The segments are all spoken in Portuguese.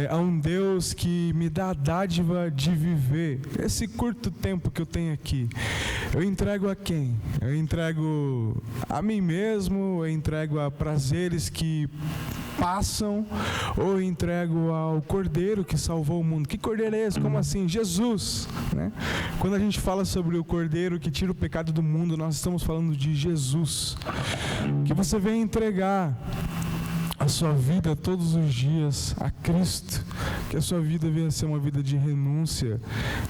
a um Deus que me dá a dádiva de viver esse curto tempo que eu tenho aqui. Eu entrego a quem? Eu entrego a mim mesmo, eu entrego a prazeres que passam, ou entrego ao Cordeiro que salvou o mundo. Que Cordeiro é esse? Como assim? Jesus, né? Quando a gente fala sobre o Cordeiro que tira o pecado do mundo, nós estamos falando de Jesus, que você vem entregar a sua vida todos os dias a Cristo, que a sua vida venha a ser uma vida de renúncia,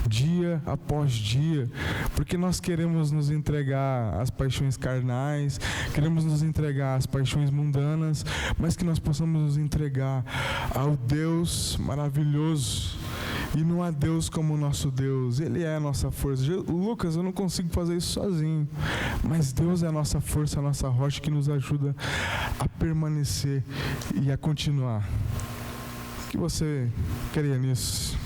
dia após dia, porque nós queremos nos entregar às paixões carnais, queremos nos entregar às paixões mundanas, mas que nós possamos nos entregar ao Deus maravilhoso. E não há Deus como o nosso Deus, Ele é a nossa força. Lucas, eu não consigo fazer isso sozinho, mas Deus é a nossa força, a nossa rocha que nos ajuda a permanecer e a continuar. O que você queria nisso?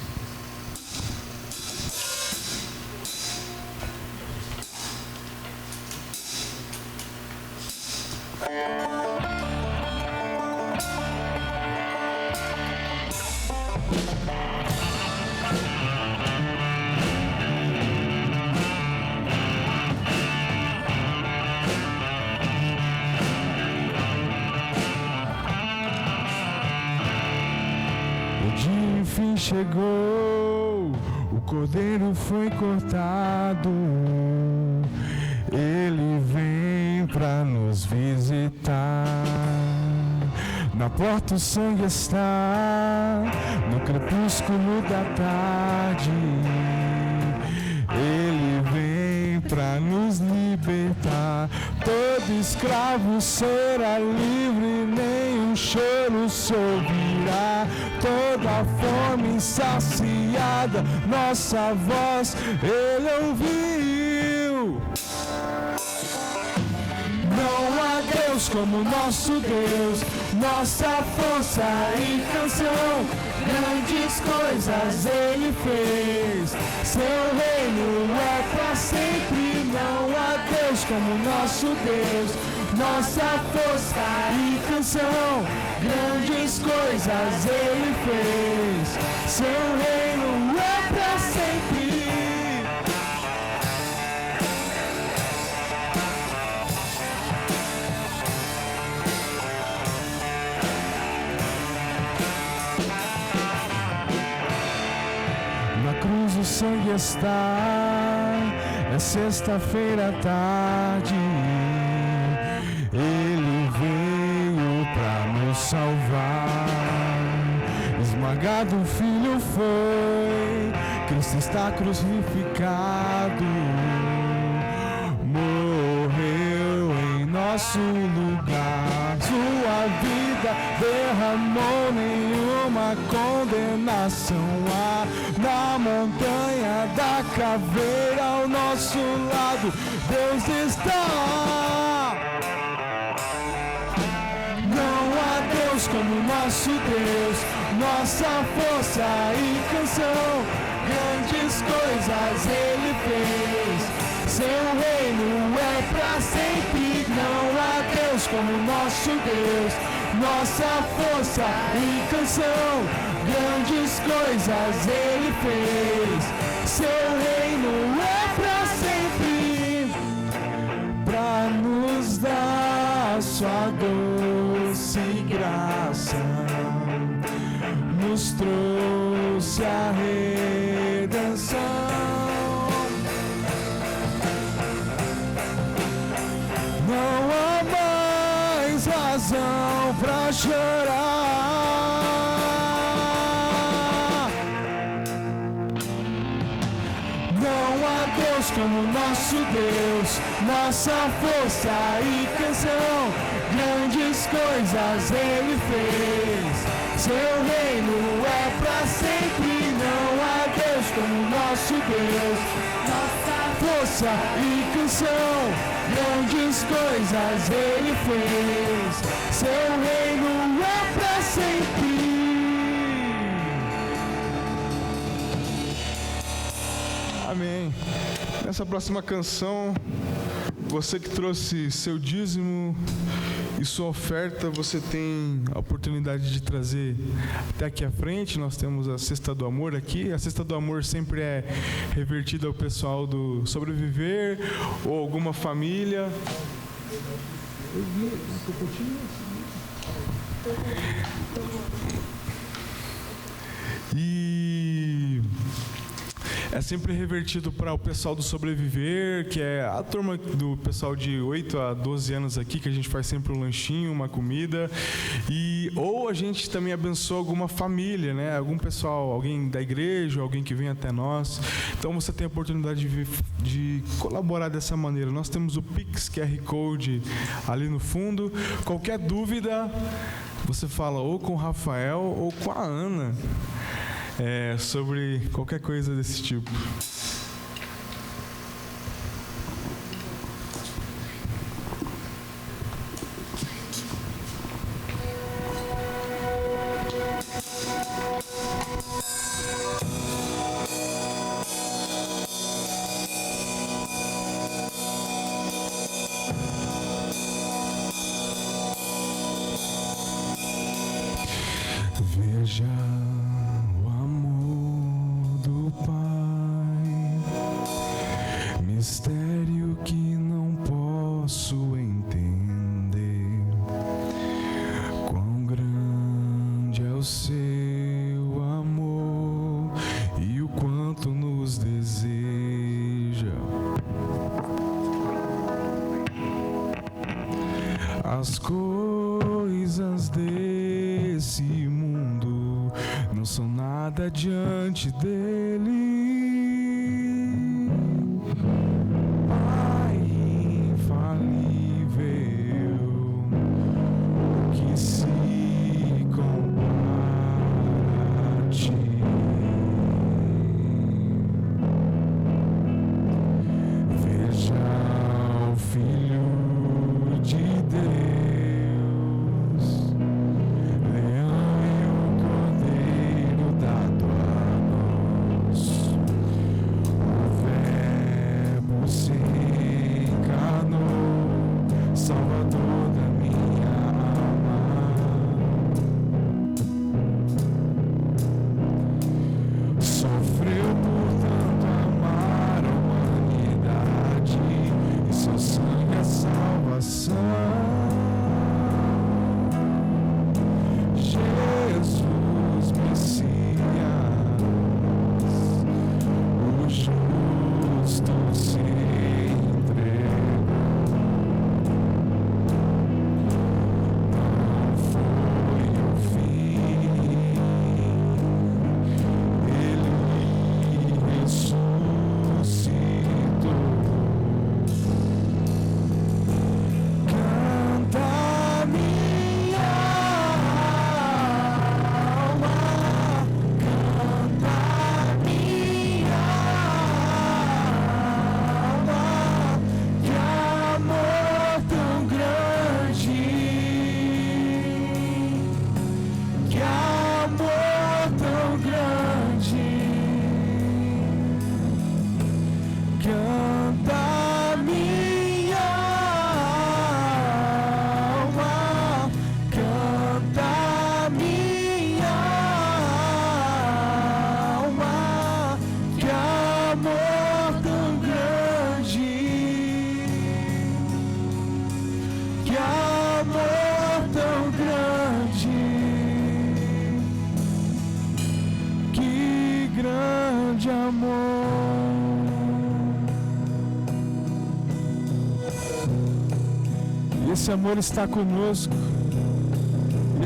Chegou, o Cordeiro foi cortado, Ele vem pra nos visitar. Na porta o sangue está, no crepúsculo da tarde, Ele vem pra nos libertar. Todo escravo será livre, nenhum choro se ouvirá. Toda fome saciada, nossa voz Ele ouviu. Não há Deus como nosso Deus, nossa força e canção. Grandes coisas Ele fez, seu reino é para sempre. Não há Deus como nosso Deus, nossa força e canção. Grandes coisas Ele fez, seu reino é para sempre. O sangue está, é sexta-feira à tarde, Ele veio para nos salvar. Esmagado o Filho foi, Cristo está crucificado, morreu em nosso lugar. Sua vida derramou, nenhuma condenação há. Na montanha da caveira ao nosso lado, Deus está. Não há Deus como nosso Deus, nossa força e canção. Grandes coisas Ele fez, seu reino é para sempre. Não há Deus como nosso Deus, nossa força e canção. Grandes coisas Ele fez, seu reino é para sempre. Para nos dar sua doce graça, nos trouxe a redenção. Não há mais razão para chorar. Não há Deus como nosso Deus, nossa força e canção. Grandes coisas Ele fez, seu reino é para sempre. Não há Deus como nosso Deus, nossa força e canção. Grandes coisas Ele fez, seu reino é para sempre. Amém. Nessa próxima canção, você que trouxe seu dízimo e sua oferta você tem a oportunidade de trazer até aqui à frente. Nós temos a Cesta do Amor aqui. A Cesta do Amor sempre é revertida ao pessoal do Sobreviver ou alguma família. E é sempre revertido para o pessoal do Sobreviver, que é a turma do pessoal de 8 a 12 anos aqui, que a gente faz sempre um lanchinho, uma comida. Ou a gente também abençoa alguma família, né? Algum pessoal, alguém da igreja, alguém que vem até nós. Então você tem a oportunidade de colaborar dessa maneira. Nós temos o Pix QR Code ali no fundo. Qualquer dúvida, você fala ou com o Rafael ou com a Ana. Sobre qualquer coisa desse tipo. Veja mistério que não posso entender, quão grande é o seu amor e o quanto nos deseja. As coisas desse mundo não são nada diante dele. Grande amor. Esse amor está conosco.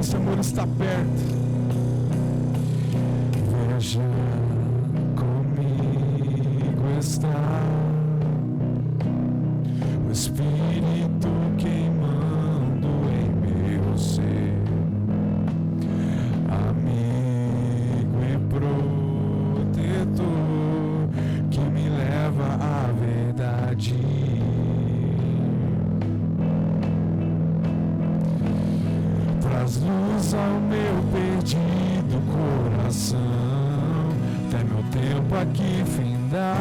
Esse amor está perto. Veja, comigo está o Espírito queimando em meu ser, amigo e protetor que me leva à verdade. Traz luz ao meu perdido coração, até meu tempo aqui findar.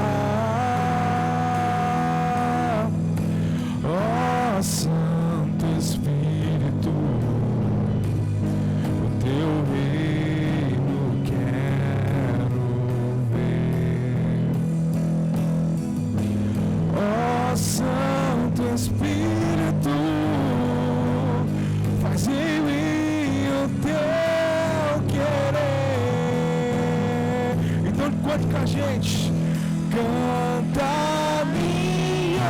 Ó Santo Espírito, repete com a gente. Canta minha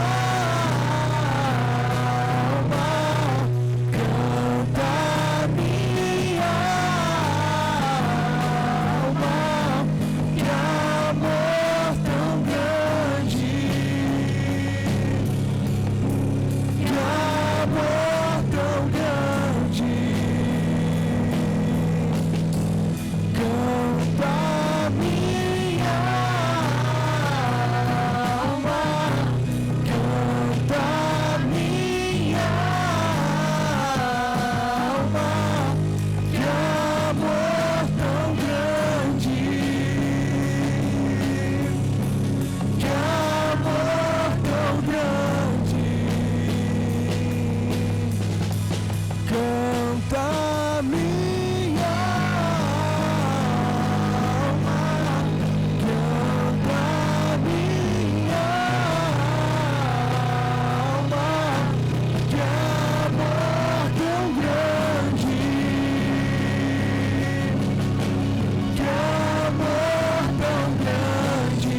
alma, canta minha alma, que amor tão grande, que amor tão grande. Canta minha alma, canta minha alma, que amor tão grande, que amor tão grande. Canta minha alma, canta minha alma, que amor tão grande, que amor tão grande,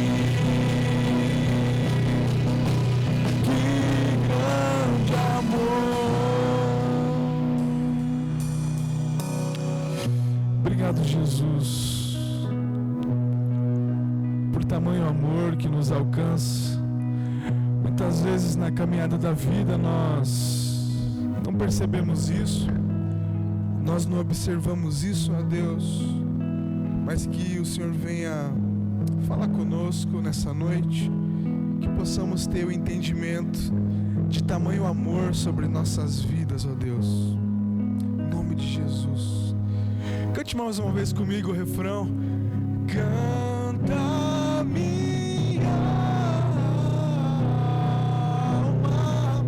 que grande amor. Obrigado, Jesus, por tamanho amor que nos alcança. Muitas vezes na caminhada da vida nós não percebemos isso, nós não observamos isso, ó Deus, mas que o Senhor venha falar conosco nessa noite, que possamos ter o entendimento de tamanho amor sobre nossas vidas, ó Deus, em nome de Jesus. Cante mais uma vez comigo o refrão. Canta minha alma,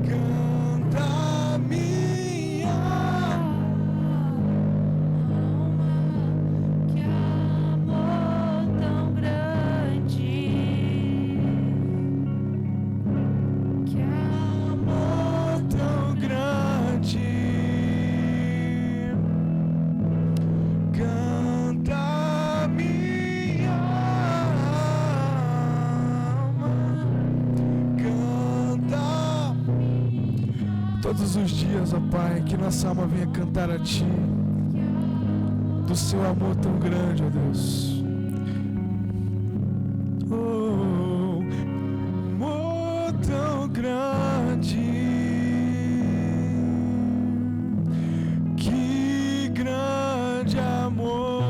canta minha alma, que amor tão grande, que amor tão grande. Canta minha alma, canta. Todos os dias, ó Pai, que nossa alma venha cantar a Ti, do Seu amor tão grande, ó Deus. Oh, amor tão grande, que grande amor.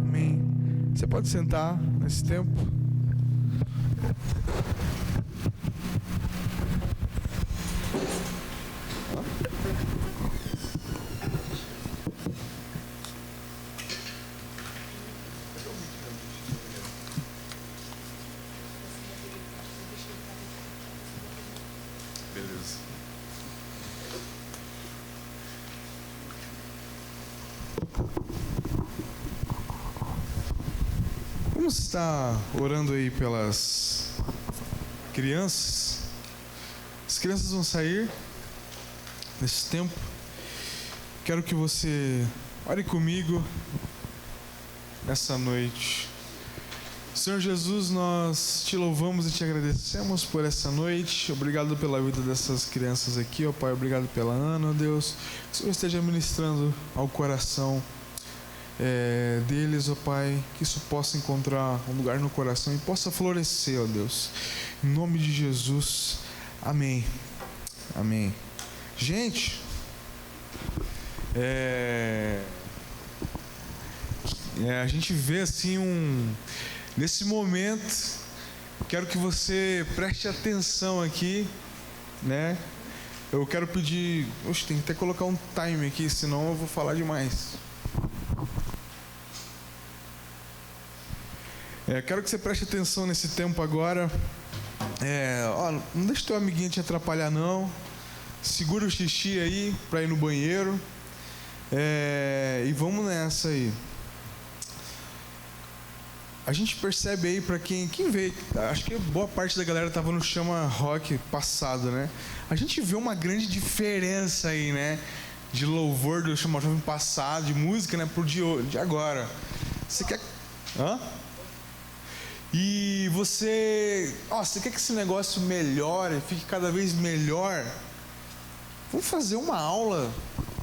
Amém. Você pode sentar nesse tempo. Beleza. Vamos estar orando aí pelas crianças. As crianças vão sair nesse tempo. Quero que você ore comigo nessa noite. Senhor Jesus, nós Te louvamos e Te agradecemos por essa noite. Obrigado pela vida dessas crianças aqui, ó Pai. Obrigado pela Ana, ó Deus. Que o Senhor esteja ministrando ao coração deles, ó Pai. Que isso possa encontrar um lugar no coração e possa florescer, ó Deus. Em nome de Jesus. Amém. Amém. Gente, a gente vê assim nesse momento, quero que você preste atenção aqui, né? Eu quero pedir, tem que até colocar um time aqui, senão eu vou falar demais. Quero que você preste atenção nesse tempo agora. Não deixe teu amiguinho te atrapalhar não. Segura o xixi aí para ir no banheiro. E vamos nessa aí. A gente percebe aí, para quem vê, acho que boa parte da galera tava no Chama Rock passado, né? A gente vê uma grande diferença aí, né? De louvor do Chama Rock passado, de música, né? Pro de agora. Você quer Hã? E você quer que esse negócio melhore, fique cada vez melhor? Vamos fazer uma aula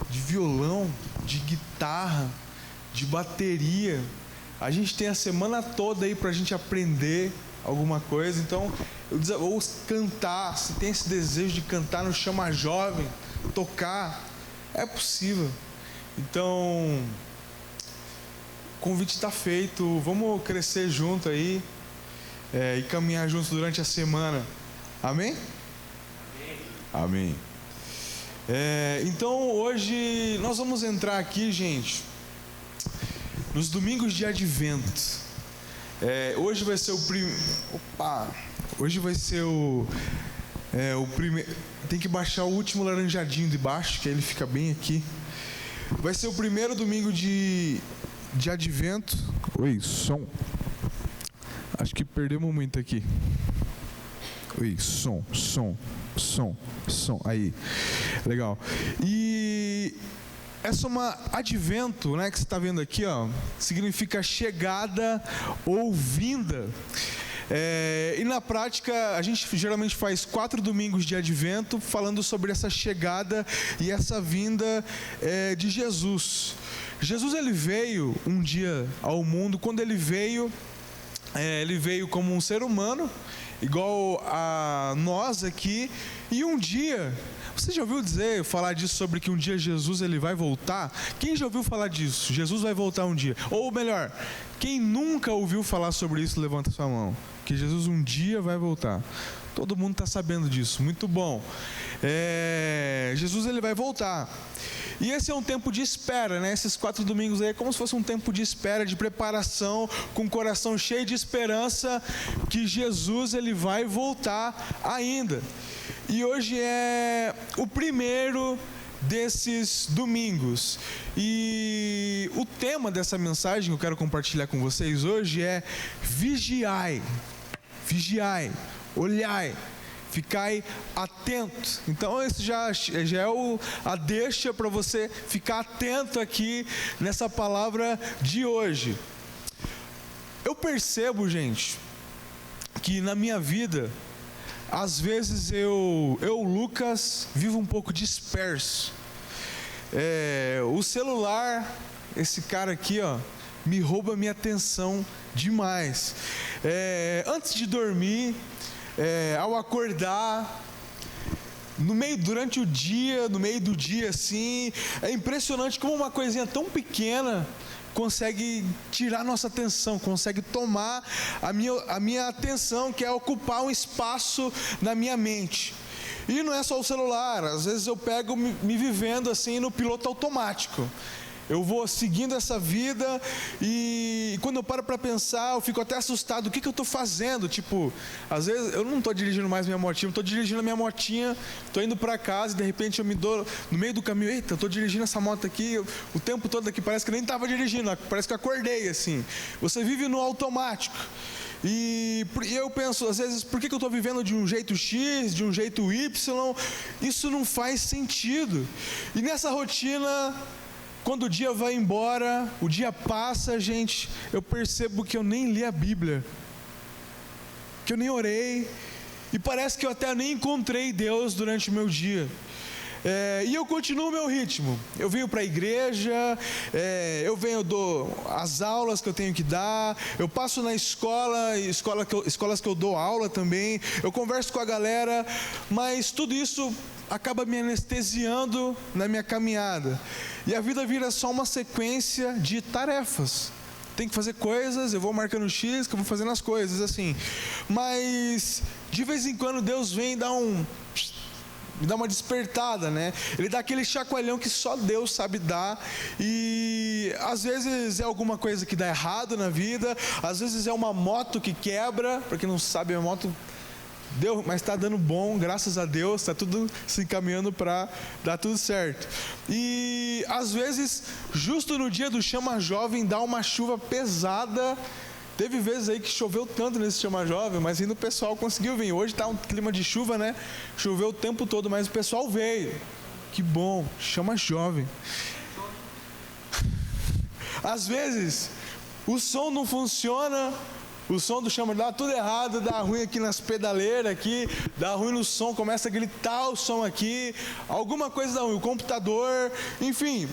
de violão, de guitarra, de bateria. A gente tem a semana toda aí pra gente aprender alguma coisa. Então, ou cantar, se tem esse desejo de cantar no Chama Jovem, tocar, é possível. Então, o convite está feito, vamos crescer junto aí e caminhar juntos durante a semana. Amém? Amém. Então, hoje nós vamos entrar aqui, gente, nos domingos de Advento. Hoje vai ser o primeiro. Hoje vai ser o primeiro. Tem que baixar o último laranjadinho de baixo, que aí ele fica bem aqui. Vai ser o primeiro domingo de Advento. Oi, som. Acho que perdemos muito aqui. Oi, som. Aí, legal. E essa é uma advento, né, que você está vendo aqui, ó, significa chegada ou vinda. E na prática, a gente geralmente faz 4 domingos de advento falando sobre essa chegada e essa vinda de Jesus. Jesus, ele veio um dia ao mundo. Quando ele veio como um ser humano, igual a nós aqui, e um dia, você já ouviu falar disso, sobre que um dia Jesus ele vai voltar? Quem já ouviu falar disso? Jesus vai voltar um dia. Ou melhor, quem nunca ouviu falar sobre isso, levanta sua mão. Que Jesus um dia vai voltar. Todo mundo está sabendo disso, muito bom. Jesus ele vai voltar. E esse é um tempo de espera, né? Esses 4 domingos aí é como se fosse um tempo de espera, de preparação, com o coração cheio de esperança que Jesus ele vai voltar ainda. E hoje é o primeiro desses domingos. E o tema dessa mensagem que eu quero compartilhar com vocês hoje é vigiai. Vigiai, olhai, ficai atento. Então esse já é a deixa para você ficar atento aqui nessa palavra de hoje. Eu percebo, gente, que na minha vida, às vezes eu Lucas, vivo um pouco disperso. O celular, esse cara aqui, ó, me rouba minha atenção demais. Antes de dormir, ao acordar, durante o dia, no meio do dia, assim, é impressionante como uma coisinha tão pequena consegue tirar nossa atenção, consegue tomar a minha atenção, que é ocupar um espaço na minha mente. E não é só o celular, às vezes eu pego me vivendo assim no piloto automático. Eu vou seguindo essa vida e quando eu paro para pensar, eu fico até assustado. O que eu estou fazendo? Tipo, às vezes eu não estou dirigindo mais minha motinha, eu estou dirigindo a minha motinha, estou indo para casa e de repente eu me dou no meio do caminho. Eita, eu estou dirigindo essa moto aqui o tempo todo aqui, parece que eu nem estava dirigindo, parece que eu acordei assim. Você vive no automático. E eu penso, às vezes, por que eu estou vivendo de um jeito X, de um jeito Y? Isso não faz sentido. E nessa rotina, quando o dia vai embora, o dia passa, gente, eu percebo que eu nem li a Bíblia, que eu nem orei, e parece que eu até nem encontrei Deus durante o meu dia. E eu continuo o meu ritmo. Eu venho para a igreja, eu dou as aulas que eu tenho que dar, eu passo na escolas que eu dou aula também, eu converso com a galera, mas tudo isso acaba me anestesiando na minha caminhada. E a vida vira só uma sequência de tarefas. Tem que fazer coisas, eu vou marcando X, que eu vou fazendo as coisas, assim. Mas, de vez em quando, Deus vem e me dá uma despertada, né? Ele dá aquele chacoalhão que só Deus sabe dar. E às vezes é alguma coisa que dá errado na vida, às vezes é uma moto que quebra. Para quem não sabe, a moto deu, mas está dando bom, graças a Deus, está tudo se encaminhando para dar tudo certo. E às vezes, justo no dia do Chama Jovem, dá uma chuva pesada. Teve vezes aí que choveu tanto nesse Chama Jovem, mas ainda o pessoal conseguiu vir. Hoje está um clima de chuva, né? Choveu o tempo todo, mas o pessoal veio. Que bom, Chama Jovem. Às vezes, o som não funciona, o som do chama dá tudo errado, dá ruim aqui nas pedaleiras aqui, dá ruim no som, começa a gritar o som aqui, alguma coisa dá ruim, o computador, enfim.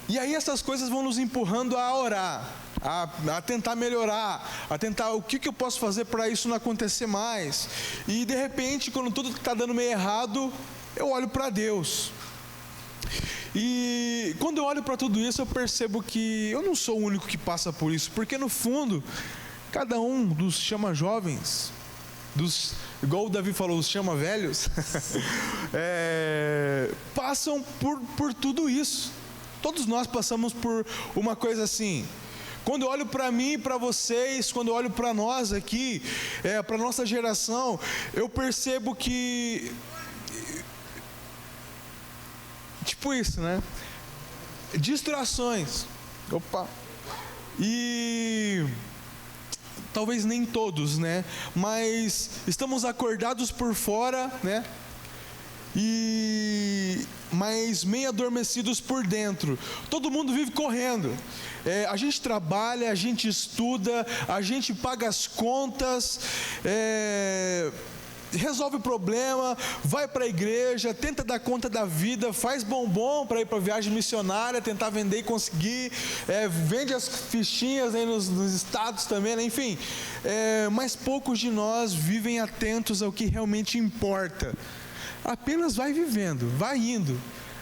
E aí essas coisas vão nos empurrando a orar, a tentar melhorar, a tentar o que eu posso fazer para isso não acontecer mais. E de repente, quando tudo está dando meio errado, eu olho para Deus. E quando eu olho para tudo isso, eu percebo que eu não sou o único que passa por isso, porque no fundo, cada um dos chama jovens, igual o Davi falou, os chama velhos, passam por tudo isso. Todos nós passamos por uma coisa assim. Quando eu olho para mim e para vocês, quando eu olho para nós aqui, para a nossa geração, eu percebo que, tipo isso, né? Distrações. E talvez nem todos, né? Mas estamos acordados por fora, né? Mas meio adormecidos por dentro. Todo mundo vive correndo. A gente trabalha, a gente estuda, a gente paga as contas, resolve o problema, vai para a igreja, tenta dar conta da vida, faz bombom para ir para a viagem missionária, tentar vender e conseguir, vende as fichinhas aí nos estados também, né? Enfim, mas poucos de nós vivem atentos ao que realmente importa. Apenas vai vivendo, vai indo,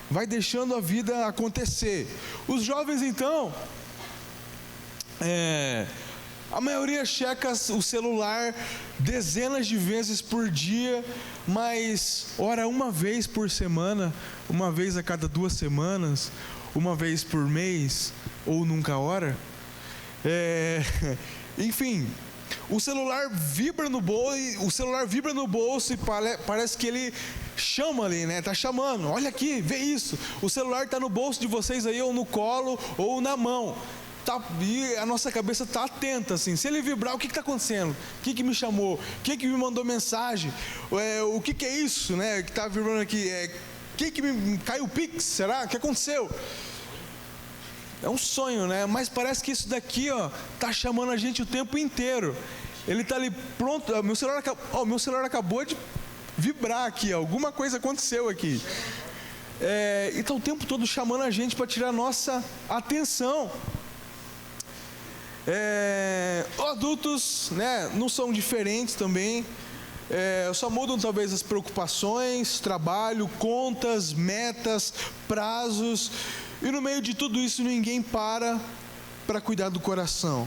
vai deixando a vida acontecer. Os jovens então, a maioria checa o celular dezenas de vezes por dia, mas ora uma vez por semana, uma vez a cada 2 semanas, uma vez por mês, ou nunca ora. Enfim, o celular vibra no bolso, e parece que ele chama ali, né? Tá chamando, olha aqui, vê isso. O celular está no bolso de vocês aí, ou no colo, ou na mão. E a nossa cabeça está atenta, assim. Se ele vibrar, o que está acontecendo? O que me chamou? Quem que me mandou mensagem? O que é isso, né? Que está vibrando aqui? Quem que me caiu o Pix? Será? O que aconteceu? É um sonho, né? Mas parece que isso daqui, tá chamando a gente o tempo inteiro. Ele está ali pronto. Meu celular acabou de vibrar aqui. Alguma coisa aconteceu aqui. E está o tempo todo chamando a gente para tirar nossa atenção. Adultos, né, não são diferentes também. Só mudam talvez as preocupações, trabalho, contas, metas, prazos. E no meio de tudo isso ninguém para cuidar do coração.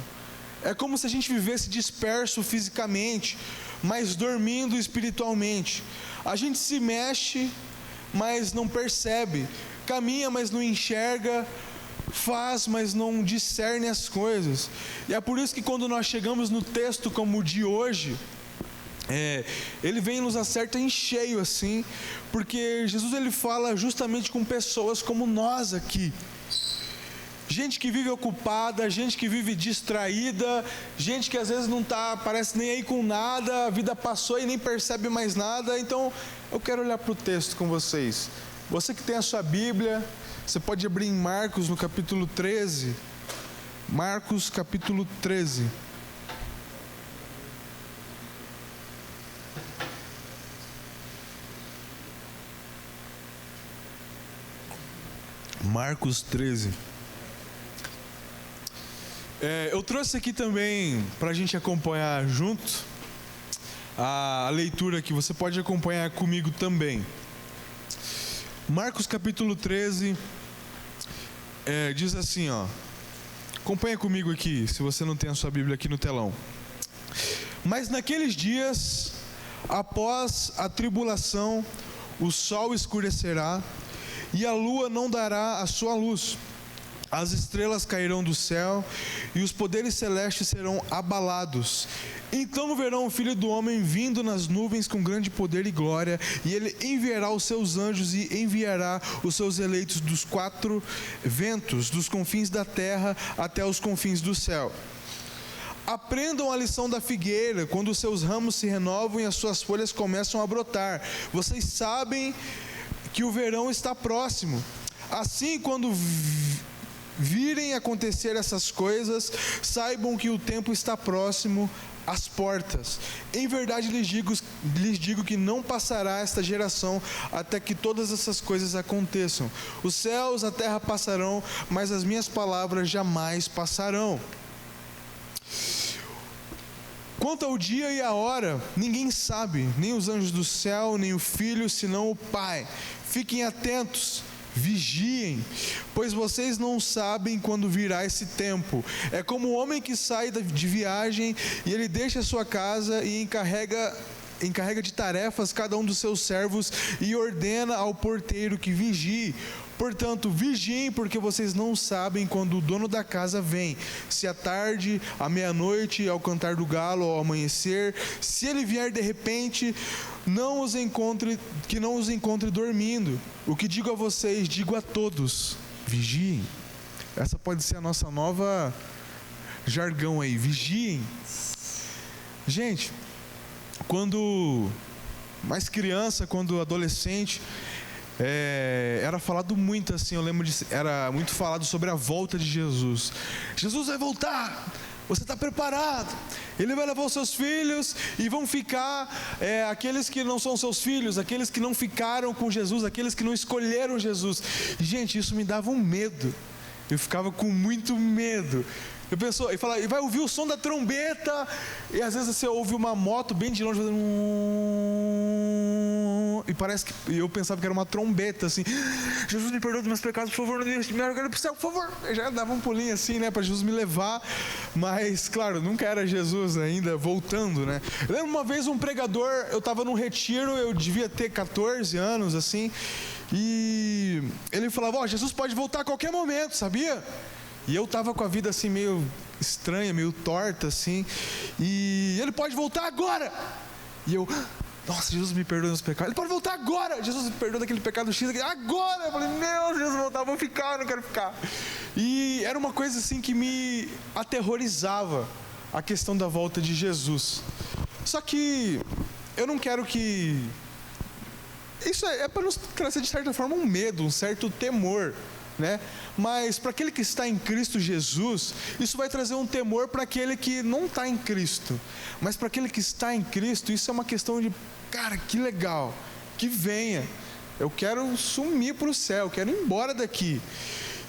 É como se a gente vivesse disperso fisicamente, mas dormindo espiritualmente. A gente se mexe, mas não percebe. Caminha, mas não enxerga. Faz, mas não discerne as coisas. E é por isso que quando nós chegamos no texto como o de hoje, ele vem e nos acerta em cheio assim, porque Jesus ele fala justamente com pessoas como nós aqui. Gente que vive ocupada, gente que vive distraída, gente que às vezes não está, parece nem aí com nada, a vida passou e nem percebe mais nada. Então eu quero olhar para o texto com vocês. Você que tem a sua Bíblia, você pode abrir em Marcos no capítulo 13. Marcos capítulo 13. Marcos 13. Eu trouxe aqui também para a gente acompanhar junto a leitura que você pode acompanhar comigo também. Marcos capítulo 13 diz assim, acompanha comigo aqui, se você não tem a sua Bíblia aqui no telão. Mas naqueles dias, após a tribulação, o sol escurecerá e a lua não dará a sua luz. As estrelas cairão do céu e os poderes celestes serão abalados. Então verão o Filho do Homem vindo nas nuvens com grande poder e glória, e ele enviará os seus anjos e enviará os seus eleitos dos 4 ventos, dos confins da terra até os confins do céu. Aprendam a lição da figueira, quando os seus ramos se renovam e as suas folhas começam a brotar. Vocês sabem que o verão está próximo. Assim, quando virem acontecer essas coisas, saibam que o tempo está próximo às portas. Em verdade lhes digo que não passará esta geração até que todas essas coisas aconteçam. Os céus, a terra passarão, mas as minhas palavras jamais passarão. Quanto ao dia e a hora, ninguém sabe, nem os anjos do céu, nem o Filho, senão o Pai. Fiquem atentos, vigiem, pois vocês não sabem quando virá esse tempo. É como o homem que sai de viagem e ele deixa a sua casa e encarrega de tarefas cada um dos seus servos e ordena ao porteiro que vigie. Portanto, vigiem, porque vocês não sabem quando o dono da casa vem, se à tarde, à meia-noite, ao cantar do galo, ao amanhecer. Se ele vier de repente, que não os encontre dormindo. O que digo a vocês, digo a todos: vigiem. Essa pode ser a nossa nova jargão aí, vigiem. Gente, quando mais criança, quando adolescente, era falado muito assim, eu lembro era muito falado sobre a volta de Jesus. Jesus vai voltar, você está preparado? Ele vai levar os seus filhos e vão ficar aqueles que não são seus filhos, aqueles que não ficaram com Jesus, aqueles que não escolheram Jesus. E, gente, isso me dava um medo. Eu ficava com muito medo. Eu pensava, e vai ouvir o som da trombeta, e às vezes você ouve uma moto bem de longe fazendo e parece que eu pensava que era uma trombeta assim. Jesus, me perdoa dos meus pecados, por favor, não deixe, eu quero ir pro céu, por favor. Eu já dava um pulinho assim, né, para Jesus me levar, mas claro, nunca era Jesus ainda voltando, né? Eu lembro uma vez um pregador, eu estava num retiro, eu devia ter 14 anos assim, e ele falava: Jesus pode voltar a qualquer momento, sabia? E eu estava com a vida assim meio estranha, meio torta assim, e ele pode voltar agora. E eu: nossa, Jesus me perdoa dos pecados. Ele pode voltar agora. Jesus me perdoa daquele pecado X agora. Eu falei: meu, Jesus voltar, vou ficar, não quero ficar. E era uma coisa assim que me aterrorizava, a questão da volta de Jesus. Só que eu não quero que isso é para nos trazer de certa forma um medo, um certo temor, né? Mas para aquele que está em Cristo Jesus, isso vai trazer um temor para aquele que não está em Cristo. Mas para aquele que está em Cristo, isso é uma questão de: cara, que legal, que venha. Eu quero sumir para o céu, quero ir embora daqui.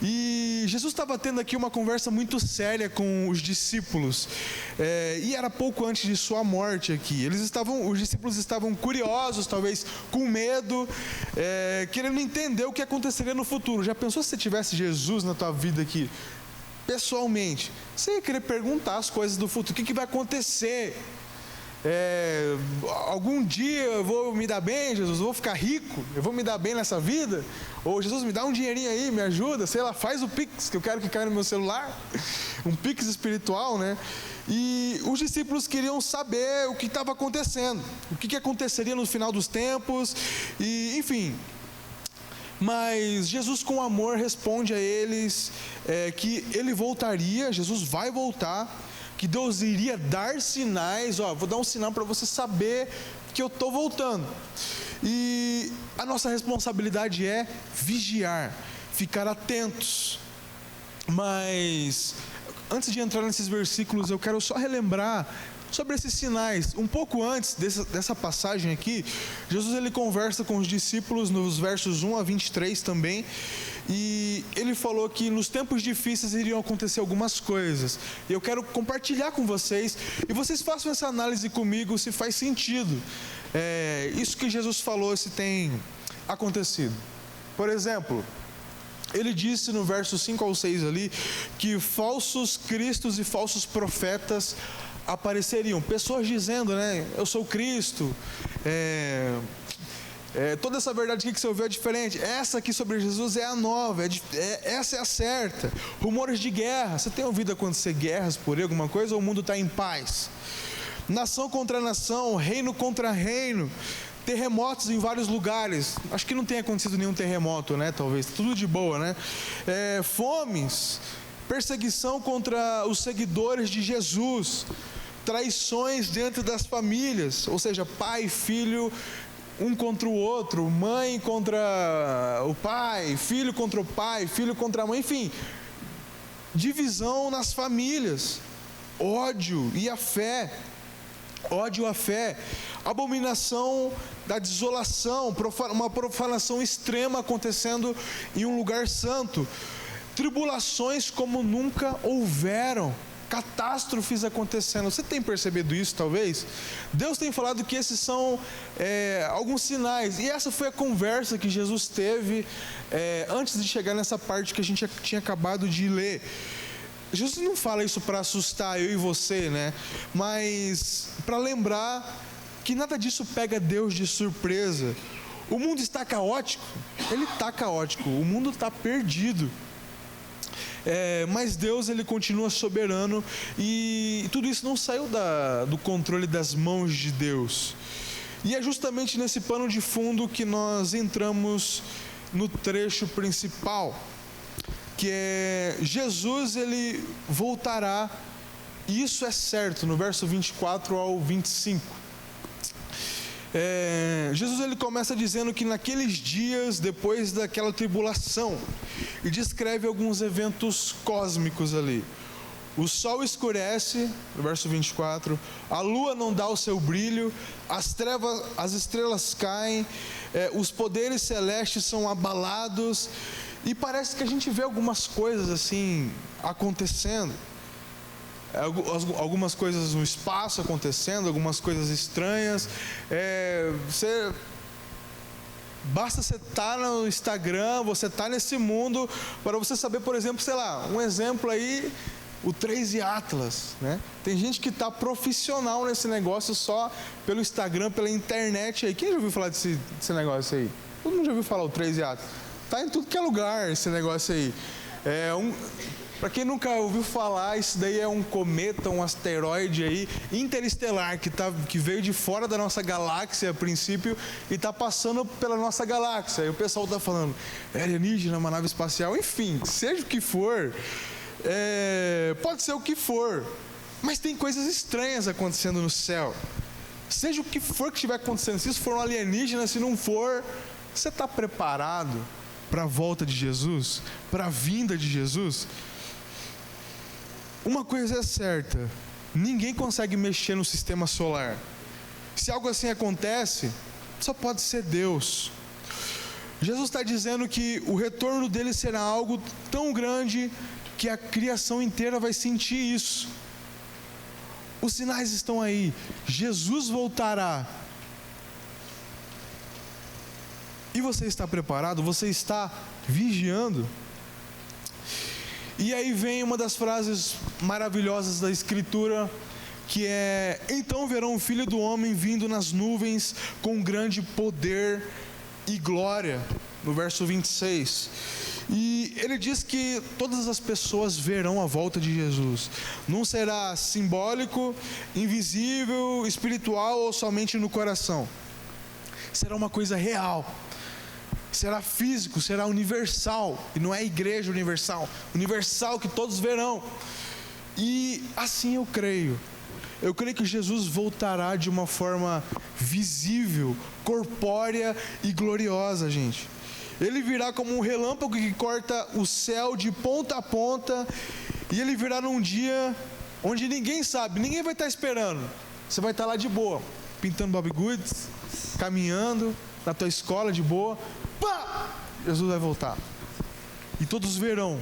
E Jesus estava tendo aqui uma conversa muito séria com os discípulos, e era pouco antes de sua morte aqui. Os discípulos estavam curiosos, talvez com medo, querendo entender o que aconteceria no futuro. Já pensou se você tivesse Jesus na tua vida aqui, pessoalmente? Você ia querer perguntar as coisas do futuro, o que vai acontecer? Algum dia eu vou me dar bem, Jesus, eu vou ficar rico, eu vou me dar bem nessa vida? Ou Jesus, me dá um dinheirinho aí, me ajuda, sei lá, faz o Pix, que eu quero que caia no meu celular, um Pix espiritual, né? E os discípulos queriam saber o que estava acontecendo, o que aconteceria no final dos tempos, e enfim. Mas Jesus, com amor, responde a eles que ele voltaria, Jesus vai voltar, que Deus iria dar sinais. Vou dar um sinal para você saber que eu estou voltando. E a nossa responsabilidade é vigiar, ficar atentos. Mas antes de entrar nesses versículos, eu quero só relembrar sobre esses sinais. Um pouco antes dessa passagem aqui, Jesus ele conversa com os discípulos nos versos 1 a 23 também, e ele falou que nos tempos difíceis iriam acontecer algumas coisas, e eu quero compartilhar com vocês, e vocês façam essa análise comigo se faz sentido, isso que Jesus falou, se tem acontecido. Por exemplo, ele disse no verso 5 ao 6 ali, que falsos cristos e falsos profetas apareceriam, pessoas dizendo, né, eu sou Cristo, toda essa verdade aqui que você ouviu é diferente, essa aqui sobre Jesus é a nova, essa é a certa. Rumores de guerra, você tem ouvido acontecer guerras por aí, alguma coisa, ou o mundo está em paz? Nação contra nação, reino contra reino, terremotos em vários lugares. Acho que não tem acontecido nenhum terremoto, né? Talvez, tudo de boa, né? Fomes, perseguição contra os seguidores de Jesus, traições dentro das famílias, ou seja, pai e filho um contra o outro, mãe contra o pai, filho contra o pai, filho contra a mãe, enfim, divisão nas famílias, ódio à fé, abominação da desolação, uma profanação extrema acontecendo em um lugar santo, tribulações como nunca houveram, catástrofes acontecendo. Você tem percebido isso, talvez? Deus tem falado que esses são alguns sinais, e essa foi a conversa que Jesus teve antes de chegar nessa parte que a gente tinha acabado de ler. Jesus não fala isso para assustar eu e você, né? Mas para lembrar que nada disso pega Deus de surpresa. O mundo está caótico, ele está caótico, o mundo está perdido. Mas Deus, ele continua soberano, e tudo isso não saiu do controle das mãos de Deus. E é justamente nesse pano de fundo que nós entramos no trecho principal, que é Jesus, ele voltará, e isso é certo, no verso 24 ao 25. Jesus, ele começa dizendo que naqueles dias, depois daquela tribulação, e descreve alguns eventos cósmicos ali. O sol escurece, no verso 24, a lua não dá o seu brilho, as estrelas caem, os poderes celestes são abalados, e parece que a gente vê algumas coisas assim acontecendo. Algumas coisas no espaço acontecendo, algumas coisas estranhas. Basta você estar no Instagram, você estar nesse mundo, para você saber, por exemplo, sei lá, um exemplo aí, o 3 e Atlas, né? Tem gente que está profissional nesse negócio só pelo Instagram, pela internet aí. Quem já ouviu falar desse negócio aí? Todo mundo já ouviu falar o 3 e Atlas? Está em tudo que é lugar esse negócio aí. Para quem nunca ouviu falar, isso daí é um cometa, um asteroide aí, interestelar, que veio de fora da nossa galáxia a princípio e está passando pela nossa galáxia. E o pessoal está falando, alienígena, uma nave espacial, enfim, seja o que for, pode ser o que for, mas tem coisas estranhas acontecendo no céu. Seja o que for que estiver acontecendo, se isso for um alienígena, se não for, você está preparado para a volta de Jesus, para a vinda de Jesus? Uma coisa é certa, ninguém consegue mexer no sistema solar. Se algo assim acontece, só pode ser Deus. Jesus está dizendo que o retorno dele será algo tão grande que a criação inteira vai sentir isso. Os sinais estão aí, Jesus voltará. E você está preparado? Você está vigiando? E aí vem uma das frases maravilhosas da Escritura, que é: então verão o Filho do Homem vindo nas nuvens com grande poder e glória, no verso 26. E ele diz que todas as pessoas verão a volta de Jesus. Não será simbólico, invisível, espiritual ou somente no coração. Será uma coisa real. Será físico, será universal. E não é igreja universal. Universal que todos verão. E assim eu creio. Eu creio que Jesus voltará de uma forma visível, corpórea e gloriosa, gente. Ele virá como um relâmpago que corta o céu de ponta a ponta. E ele virá num dia onde ninguém sabe, ninguém vai estar esperando. Você vai estar lá de boa, pintando Bob Goods, caminhando na tua escola de boa. Pá! Jesus vai voltar. E todos verão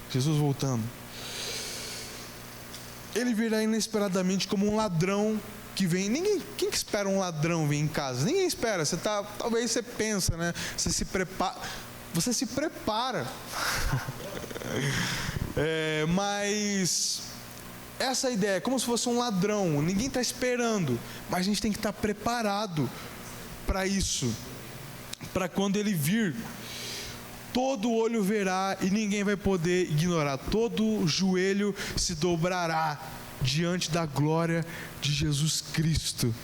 Jesus voltando. Ele virá inesperadamente como um ladrão que vem. Quem que espera um ladrão vir em casa? Ninguém espera. Talvez você pensa, né? Você se prepara. Mas essa ideia é como se fosse um ladrão. Ninguém está esperando, mas a gente tem que estar preparado para isso, para quando ele vir, todo olho verá e ninguém vai poder ignorar. Todo joelho se dobrará diante da glória de Jesus Cristo.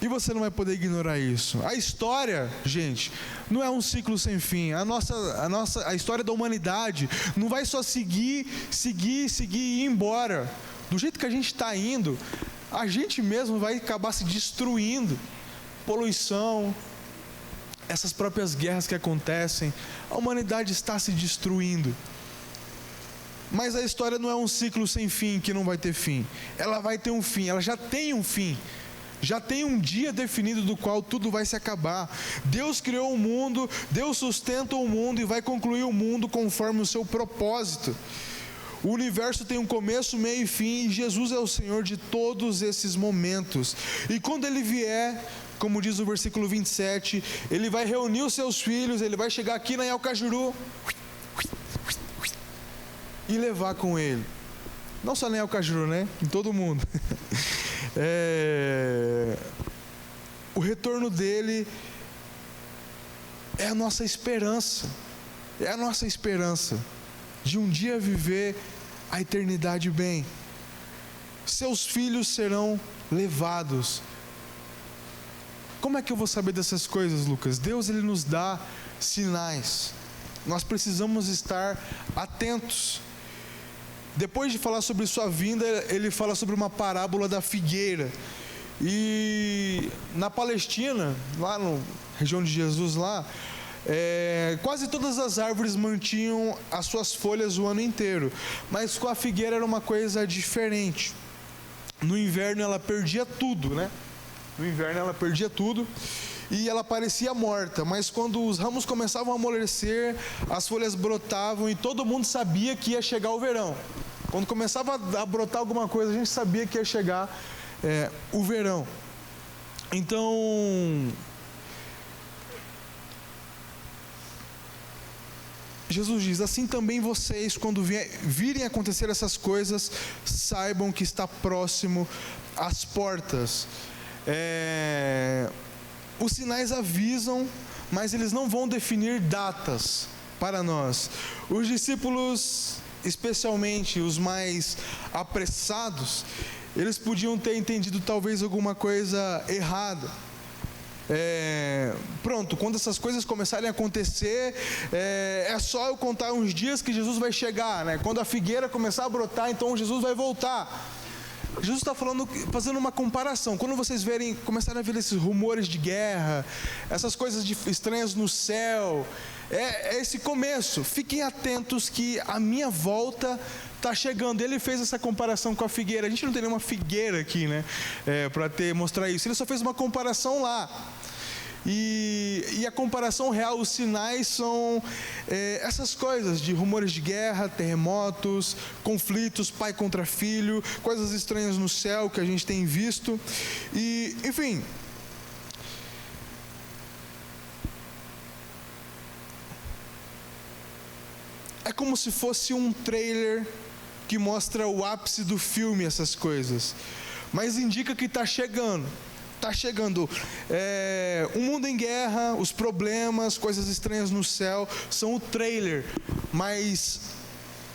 E você não vai poder ignorar isso. A história, gente, não é um ciclo sem fim. A história da humanidade não vai só seguir e ir embora. Do jeito que a gente está indo, a gente mesmo vai acabar se destruindo. Poluição, essas próprias guerras que acontecem, a humanidade está se destruindo. Mas a história não é um ciclo sem fim, que não vai ter fim. Ela vai ter um fim, ela já tem um fim. Já tem um dia definido do qual tudo vai se acabar. Deus criou o mundo, Deus sustenta o mundo e vai concluir o mundo conforme o seu propósito. O universo tem um começo, meio e fim, e Jesus é o Senhor de todos esses momentos. E quando Ele vier, como diz o versículo 27, Ele vai reunir os seus filhos, Ele vai chegar aqui na Yalcajuru e levar com Ele. Não só na Yalcajuru, né? Em todo mundo. O retorno dele é a nossa esperança. É a nossa esperança de um dia viver a eternidade bem. Seus filhos serão levados. Como é que eu vou saber dessas coisas, Lucas? Deus, Ele nos dá sinais. Nós precisamos estar atentos. Depois de falar sobre sua vinda, Ele fala sobre uma parábola da figueira. E na Palestina, lá na região de Jesus, quase todas as árvores mantinham as suas folhas o ano inteiro. Mas com a figueira era uma coisa diferente. No inverno ela perdia tudo, né? No inverno ela perdia tudo e ela parecia morta. Mas quando os ramos começavam a amolecer, as folhas brotavam e todo mundo sabia que ia chegar o verão. Quando começava a brotar alguma coisa, a gente sabia que ia chegar o verão. Então, Jesus diz: assim também vocês, quando virem acontecer essas coisas, saibam que está próximo às portas. Os sinais avisam, mas eles não vão definir datas para nós. Os discípulos, especialmente os mais apressados, eles podiam ter entendido talvez alguma coisa errada. Pronto, quando essas coisas começarem a acontecer, é só eu contar uns dias que Jesus vai chegar, né? Quando a figueira começar a brotar, então Jesus vai voltar. Jesus está fazendo uma comparação. Quando vocês começarem a ver esses rumores de guerra, essas coisas estranhas no céu, é esse começo. Fiquem atentos que a minha volta está chegando. Ele fez essa comparação com a figueira. A gente não tem nenhuma figueira aqui, né? Para mostrar isso. Ele só fez uma comparação lá. E a comparação real, os sinais são essas coisas de rumores de guerra, terremotos, conflitos, pai contra filho, coisas estranhas no céu que a gente tem visto. E, enfim, é como se fosse um trailer que mostra o ápice do filme, essas coisas, mas indica que está chegando. Está chegando um mundo em guerra, os problemas, coisas estranhas no céu, são o trailer, mas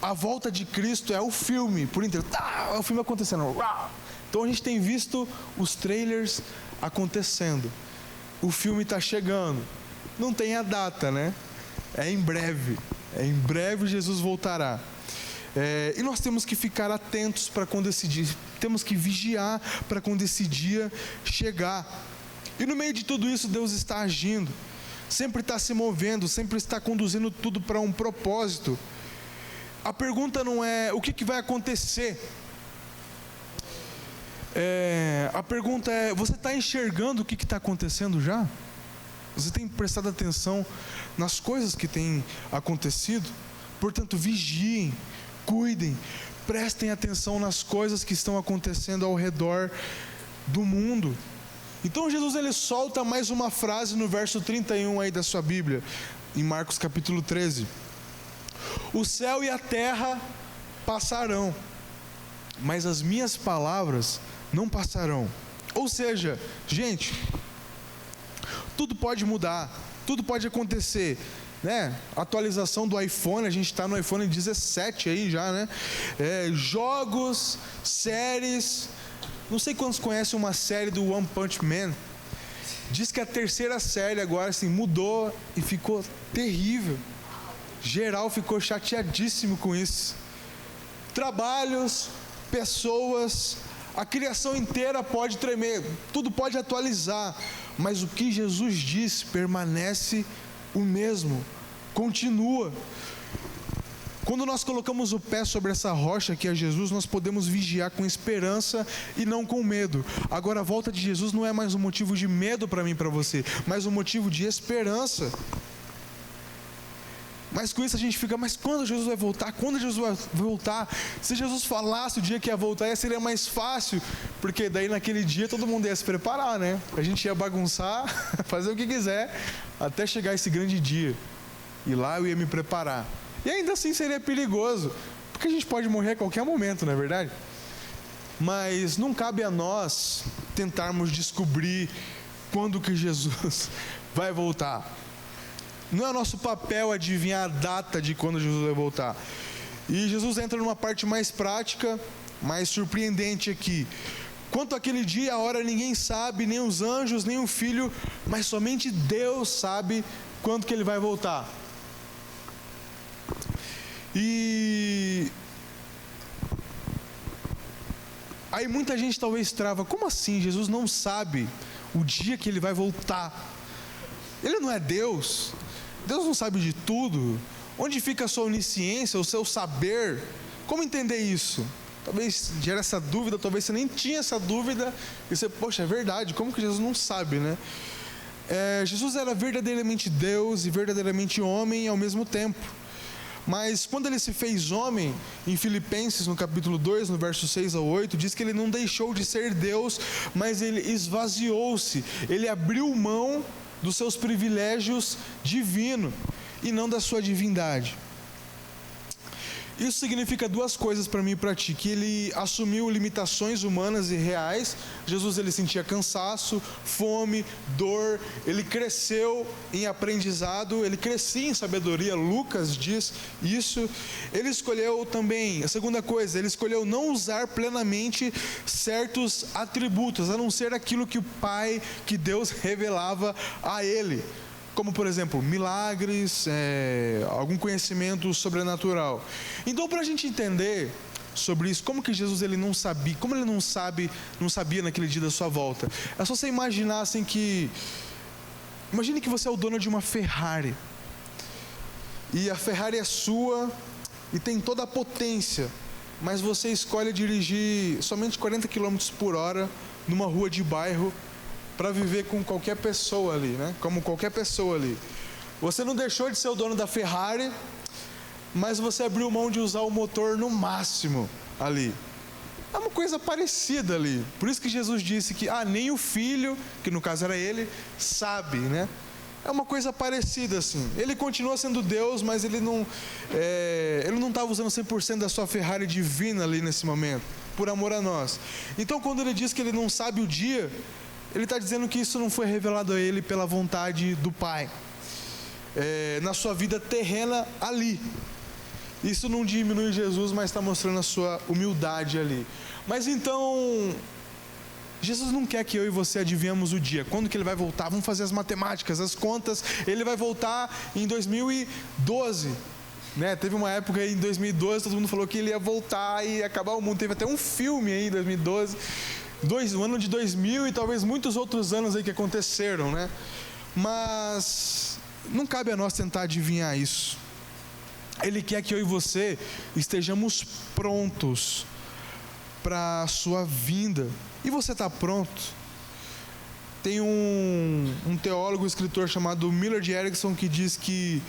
a volta de Cristo é o filme, por inteiro, é o filme acontecendo. Então a gente tem visto os trailers acontecendo, o filme está chegando, não tem a data, né? Em breve Jesus voltará. E nós temos que ficar atentos para quando esse dia, temos que vigiar para quando esse dia chegar. E no meio de tudo isso, Deus está agindo, sempre está se movendo, sempre está conduzindo tudo para um propósito. A pergunta não é o que vai acontecer. A pergunta é: você está enxergando o que está acontecendo já? Você tem prestado atenção nas coisas que têm acontecido? Portanto, vigiem, cuidem, prestem atenção nas coisas que estão acontecendo ao redor do mundo. Então Jesus, ele solta mais uma frase no verso 31 aí da sua Bíblia, em Marcos capítulo 13. O céu e a terra passarão, mas as minhas palavras não passarão. Ou seja, gente, tudo pode mudar, tudo pode acontecer, né? Atualização do iPhone, a gente está no iPhone 17 aí já, né? Jogos, séries. Não sei quantos conhecem uma série do One Punch Man. Diz que a terceira série agora assim mudou e ficou terrível. Geral ficou chateadíssimo com isso. Trabalhos, pessoas, a criação inteira pode tremer, tudo pode atualizar, mas o que Jesus disse permanece o mesmo, continua. Quando nós colocamos o pé sobre essa rocha que é Jesus, nós podemos vigiar com esperança e não com medo. Agora, a volta de Jesus não é mais um motivo de medo para mim e para você, mas um motivo de esperança. Mas com isso a gente fica, mas quando Jesus vai voltar? Quando Jesus vai voltar? Se Jesus falasse o dia que ia voltar, seria mais fácil, porque daí naquele dia todo mundo ia se preparar, né? A gente ia bagunçar, fazer o que quiser, até chegar esse grande dia. E lá eu ia me preparar. E ainda assim seria perigoso, porque a gente pode morrer a qualquer momento, não é verdade? Mas não cabe a nós tentarmos descobrir quando que Jesus vai voltar. Não é nosso papel adivinhar a data de quando Jesus vai voltar. E Jesus entra numa parte mais prática, mais surpreendente aqui. Quanto àquele dia, a hora ninguém sabe, nem os anjos, nem o Filho, mas somente Deus sabe quando que Ele vai voltar. E aí muita gente talvez trava, como assim? Jesus não sabe o dia que Ele vai voltar. Ele não é Deus? Deus não sabe de tudo? Onde fica a sua onisciência, o seu saber? Como entender isso? Talvez gere essa dúvida, talvez você nem tinha essa dúvida, e você, poxa, é verdade, como que Jesus não sabe, né? Jesus era verdadeiramente Deus e verdadeiramente homem ao mesmo tempo. Mas quando Ele se fez homem, em Filipenses, no capítulo 2, no verso 6 ao 8, diz que Ele não deixou de ser Deus, mas Ele esvaziou-se, Ele abriu mão dos seus privilégios divinos e não da sua divindade. Isso significa duas coisas para mim e para ti, que Ele assumiu limitações humanas e reais. Jesus, Ele sentia cansaço, fome, dor, Ele cresceu em aprendizado, Ele crescia em sabedoria, Lucas diz isso. Ele escolheu também, a segunda coisa, Ele escolheu não usar plenamente certos atributos, a não ser aquilo que o Pai, que Deus revelava a Ele. Como, por exemplo, milagres, algum conhecimento sobrenatural. Então, para a gente entender sobre isso, como que Jesus ele não sabia, como Ele não sabia naquele dia da sua volta, é só você imaginar assim que, imagine que você é o dono de uma Ferrari, e a Ferrari é sua, e tem toda a potência, mas você escolhe dirigir somente 40 km por hora, numa rua de bairro, para viver com qualquer pessoa ali, né? Como qualquer pessoa ali. Você não deixou de ser o dono da Ferrari, mas você abriu mão de usar o motor no máximo ali. É uma coisa parecida ali. Por isso que Jesus disse que nem o Filho, que no caso era Ele, sabe, né? É uma coisa parecida assim. Ele continua sendo Deus, mas ele não estava usando 100% da sua Ferrari divina ali nesse momento, por amor a nós. Então, quando Ele diz que Ele não sabe o dia, Ele está dizendo que isso não foi revelado a Ele pela vontade do Pai, na sua vida terrena ali. Isso não diminui Jesus, mas está mostrando a sua humildade ali. Mas então, Jesus não quer que eu e você adivinhamos o dia, quando que Ele vai voltar. Vamos fazer as matemáticas, as contas. Ele vai voltar em 2012, né? Teve uma época aí em 2012, todo mundo falou que Ele ia voltar e ia acabar o mundo. Teve até um filme aí em 2012, o ano de 2000 e talvez muitos outros anos aí que aconteceram, né? Mas não cabe a nós tentar adivinhar isso. Ele quer que eu e você estejamos prontos para a sua vinda. E você está pronto? Tem um teólogo, escritor chamado Millard Erickson, que diz que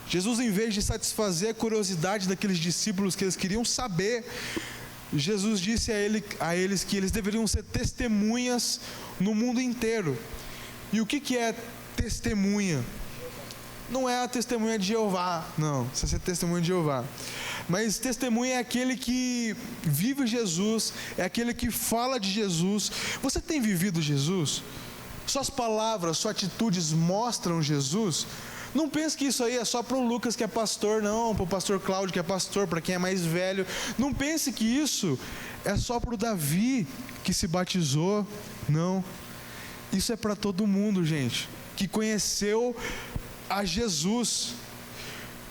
Jesus, em vez de satisfazer a curiosidade daqueles discípulos que eles queriam saber, Jesus disse a eles que eles deveriam ser testemunhas no mundo inteiro. E o que é testemunha? Não é a testemunha de Jeová, não, você é testemunha de Jeová. Mas testemunha é aquele que vive Jesus, é aquele que fala de Jesus. Você tem vivido Jesus? Suas palavras, suas atitudes mostram Jesus? Não pense que isso aí é só para o Lucas que é pastor, não, para o pastor Cláudio que é pastor, para quem é mais velho. Não pense que isso é só para o Davi que se batizou, não. Isso é para todo mundo, gente, que conheceu a Jesus.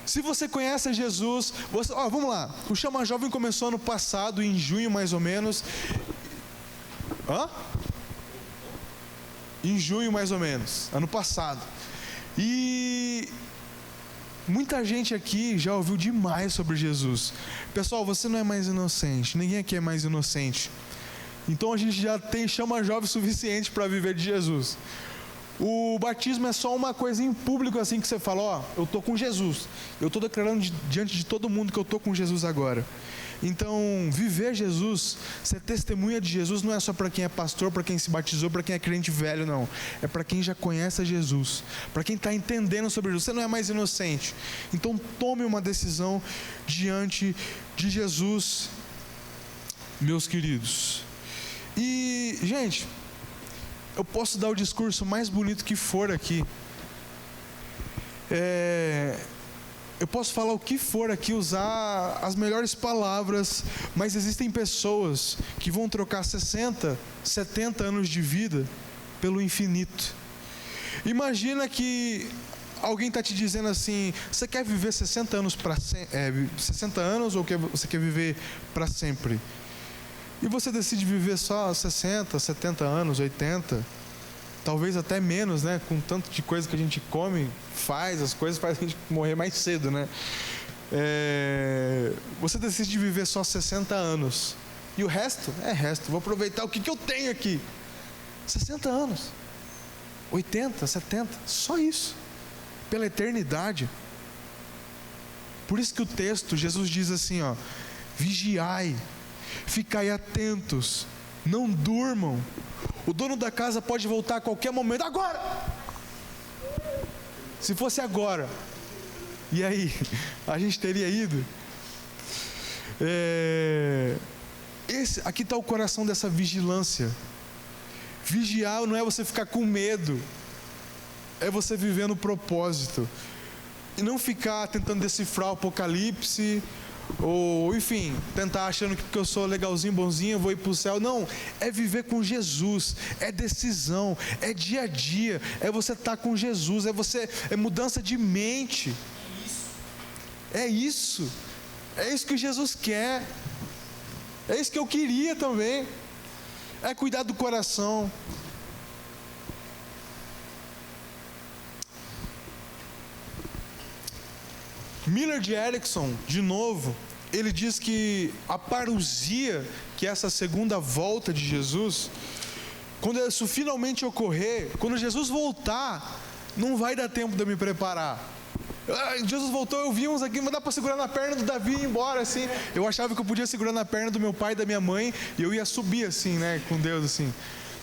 Se você conhece a Jesus, vamos lá, o Chama Jovem começou ano passado, em junho mais ou menos. Em junho mais ou menos, ano passado. E Muita gente aqui já ouviu demais sobre Jesus. Pessoal, você não é mais inocente. Ninguém aqui é mais inocente. Então a gente já tem chama jovem suficiente para viver de Jesus. O batismo é só uma coisa em público assim que você fala, ó, eu tô com Jesus. Eu tô declarando diante de todo mundo que eu tô com Jesus agora. Então, viver Jesus, ser testemunha de Jesus não é só para quem é pastor, para quem se batizou, para quem é crente velho, não. É para quem já conhece a Jesus, para quem está entendendo sobre Jesus. Você não é mais inocente. Então, tome uma decisão diante de Jesus, meus queridos. E, gente, eu posso dar o discurso mais bonito que for aqui. Eu posso falar o que for aqui, usar as melhores palavras, mas existem pessoas que vão trocar 60, 70 anos de vida pelo infinito. Imagina que alguém está te dizendo assim, você quer viver 60 anos 60 anos ou você quer viver para sempre? E você decide viver só 60, 70 anos, 80, talvez até menos, né? Com tanto de coisa que a gente come, as coisas fazem a gente morrer mais cedo, né? Você decide viver só 60 anos. E o resto? Vou aproveitar o que eu tenho aqui. 60 anos. 80, 70, só isso. Pela eternidade. Por isso que o texto, Jesus diz assim, ó: vigiai, ficai atentos, não durmam. O dono da casa pode voltar a qualquer momento. Agora! Se fosse agora, e aí? A gente teria ido? Aqui está o coração dessa vigilância. Vigiar não é você ficar com medo, é você viver no propósito. E não ficar tentando decifrar o Apocalipse, ou enfim, tentar achando que porque eu sou legalzinho, bonzinho, eu vou ir para o céu. Não, é viver com Jesus, é decisão, é dia a dia, é você estar com Jesus, é mudança de mente. É isso que Jesus quer, é isso que eu queria também, é cuidar do coração. Millard Erickson, de novo, ele diz que a parousia, que é essa segunda volta de Jesus, quando isso finalmente ocorrer, quando Jesus voltar, não vai dar tempo de eu me preparar. Jesus voltou, eu vi uns aqui, mas dá para segurar na perna do Davi e ir embora assim. Eu achava que eu podia segurar na perna do meu pai e da minha mãe e eu ia subir assim, né, com Deus assim.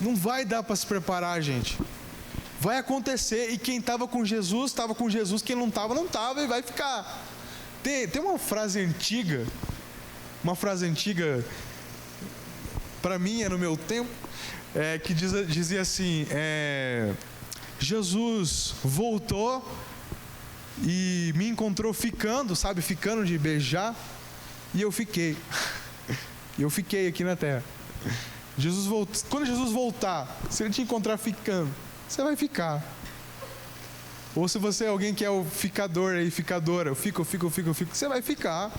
Não vai dar para se preparar, gente. Vai acontecer, e quem estava com Jesus, quem não estava, e vai ficar. Tem uma frase antiga, para mim é no meu tempo, que dizia assim, Jesus voltou e me encontrou ficando de beijar, e eu fiquei. Eu fiquei aqui na terra. Quando Jesus voltar, se ele te encontrar ficando, você vai ficar. Ou se você é alguém que é o ficador aí, ficadora, eu fico, você vai ficar.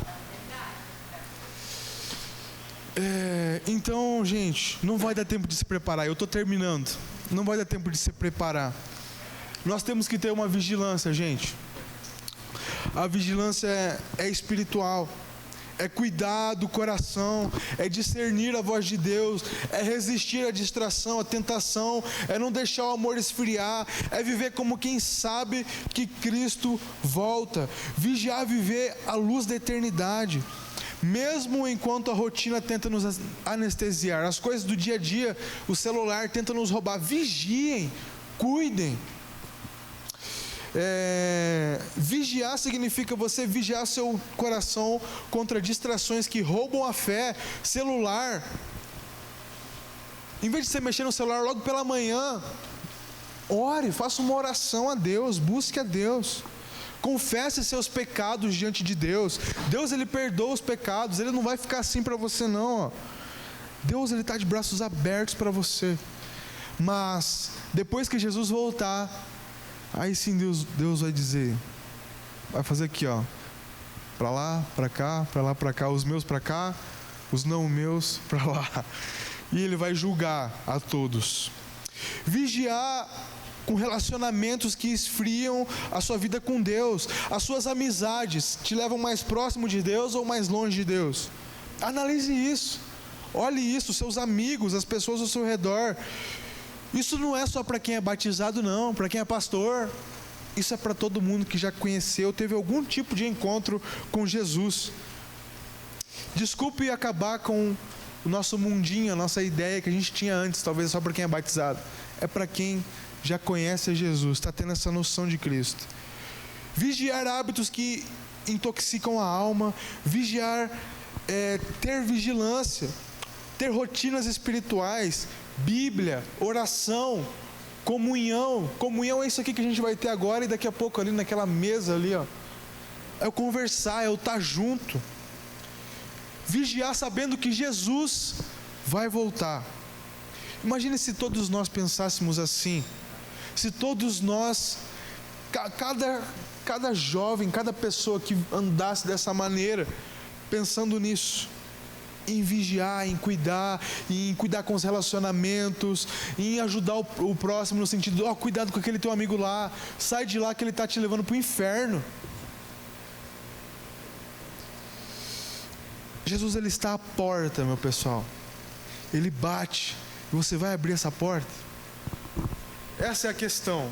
Então, gente, não vai dar tempo de se preparar. Eu estou terminando. Não vai dar tempo de se preparar. Nós temos que ter uma vigilância, gente. A vigilância é espiritual. É cuidar do coração, é discernir a voz de Deus, é resistir à distração, à tentação, é não deixar o amor esfriar, é viver como quem sabe que Cristo volta. Vigiar, viver à luz da eternidade, mesmo enquanto a rotina tenta nos anestesiar, as coisas do dia a dia, o celular tenta nos roubar. Vigiem, cuidem. Vigiar significa você vigiar seu coração contra distrações que roubam a fé. Celular, em vez de você mexer no celular logo pela manhã, ore, faça uma oração a Deus, busque a Deus, confesse seus pecados diante de Deus. Deus, ele perdoa os pecados, ele não vai ficar assim para você não. Deus, ele está de braços abertos para você. Mas depois que Jesus voltar, aí sim Deus vai dizer, vai fazer aqui, ó, para lá, para cá, os meus para cá, os não meus para lá, e ele vai julgar a todos. Vigiar com relacionamentos que esfriam a sua vida com Deus. As suas amizades te levam mais próximo de Deus ou mais longe de Deus? Analise isso. Olhe isso, seus amigos, as pessoas ao seu redor. Isso não é só para quem é batizado, não, para quem é pastor. Isso é para todo mundo que já conheceu, teve algum tipo de encontro com Jesus. Desculpe acabar com o nosso mundinho, a nossa ideia que a gente tinha antes, talvez só para quem é batizado. É para quem já conhece Jesus, está tendo essa noção de Cristo. Vigiar hábitos que intoxicam a alma, ter vigilância, ter rotinas espirituais, Bíblia, oração, comunhão. Comunhão é isso aqui que a gente vai ter agora e daqui a pouco ali naquela mesa ali, ó. É o conversar, é o estar junto. Vigiar sabendo que Jesus vai voltar. Imagine se todos nós pensássemos assim. Se todos nós, cada jovem, cada pessoa que andasse dessa maneira, pensando nisso, em vigiar, em cuidar com os relacionamentos, em ajudar o próximo no sentido, cuidado com aquele teu amigo lá, sai de lá que ele está te levando para o inferno. Jesus, ele está à porta, meu pessoal. Ele bate. E você vai abrir essa porta? Essa é a questão.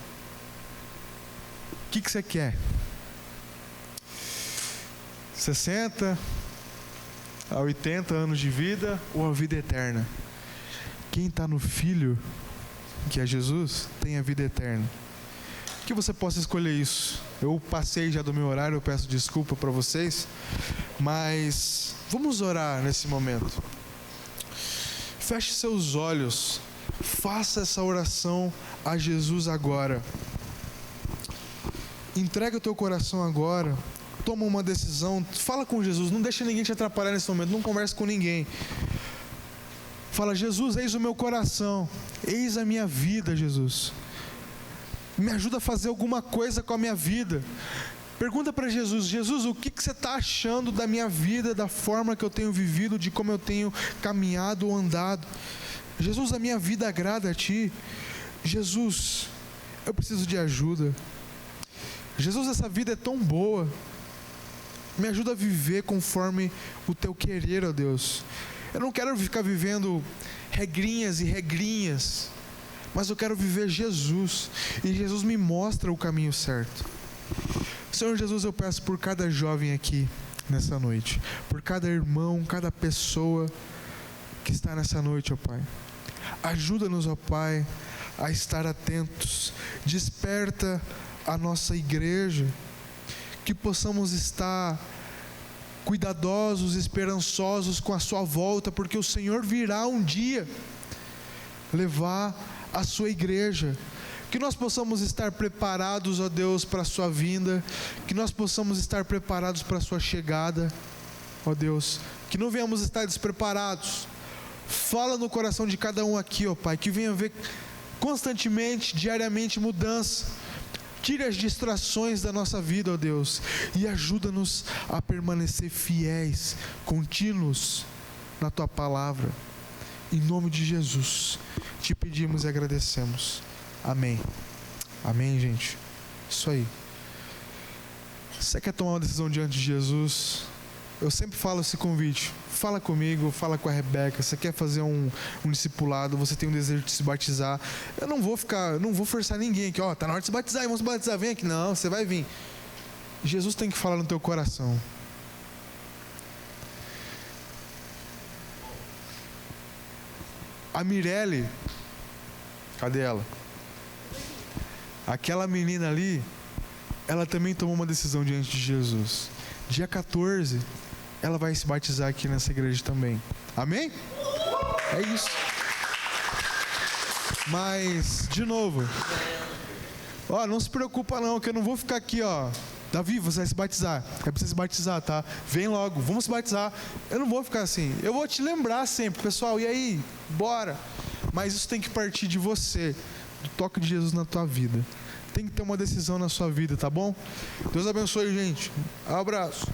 O que você quer? 60 a 80 anos de vida ou a vida eterna? Quem está no Filho, que é Jesus, tem a vida eterna. Que você possa escolher isso. Eu passei já do meu horário, eu peço desculpa para vocês, mas vamos orar nesse momento. Feche seus olhos, faça essa oração a Jesus agora. Entrega o teu coração agora, toma uma decisão, fala com Jesus, não deixa ninguém te atrapalhar nesse momento, não converse com ninguém. Fala: Jesus, eis o meu coração, eis a minha vida, Jesus. Me ajuda a fazer alguma coisa com a minha vida. Pergunta para Jesus: Jesus, o que você está achando da minha vida, da forma que eu tenho vivido, de como eu tenho caminhado ou andado? Jesus, a minha vida agrada a Ti. Jesus, eu preciso de ajuda. Jesus, essa vida é tão boa. Me ajuda a viver conforme o Teu querer, ó Deus. Eu não quero ficar vivendo regrinhas e regrinhas, mas eu quero viver Jesus. E Jesus me mostra o caminho certo. Senhor Jesus, eu peço por cada jovem aqui nessa noite, por cada irmão, cada pessoa que está nessa noite, ó Pai. Ajuda-nos, ó Pai, a estar atentos. Desperta a nossa igreja, que possamos estar cuidadosos, esperançosos com a sua volta, porque o Senhor virá um dia levar a sua igreja. Que nós possamos estar preparados, ó Deus, para a sua vinda, que nós possamos estar preparados para a sua chegada, ó Deus, que não venhamos estar despreparados. Fala no coração de cada um aqui, ó Pai, que venha ver constantemente, diariamente mudança. Tire as distrações da nossa vida, ó Deus, e ajuda-nos a permanecer fiéis, contínuos na Tua palavra. Em nome de Jesus, te pedimos e agradecemos. Amém. Amém, gente. Isso aí. Você quer tomar uma decisão diante de Jesus? Eu sempre falo esse convite. Fala comigo, fala com a Rebeca. Você quer fazer um discipulado, você tem um desejo de se batizar. Eu não vou forçar ninguém aqui. Tá na hora de se batizar, vamos se batizar, vem aqui. Não, você vai vir. Jesus tem que falar no teu coração. A Mirelle, cadê ela? Aquela menina ali, ela também tomou uma decisão diante de Jesus. Dia 14, ela vai se batizar aqui nessa igreja também. Amém? É isso. Mas, de novo, não se preocupa não, que eu não vou ficar aqui, Davi, você vai se batizar. É pra você se batizar, tá? Vem logo, vamos se batizar. Eu não vou ficar assim. Eu vou te lembrar sempre, pessoal, e aí? Bora. Mas isso tem que partir de você, do toque de Jesus na tua vida. Tem que ter uma decisão na sua vida, tá bom? Deus abençoe, gente. Abraço.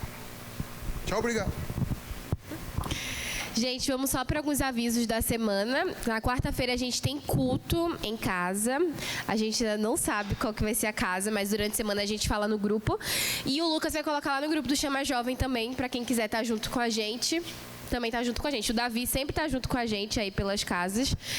Tchau, obrigado. Gente, vamos só para alguns avisos da semana. Na quarta-feira a gente tem culto em casa. A gente ainda não sabe qual que vai ser a casa, mas durante a semana a gente fala no grupo. E o Lucas vai colocar lá no grupo do Chama Jovem também, para quem quiser estar junto com a gente. Também tá junto com a gente. O Davi sempre tá junto com a gente aí pelas casas.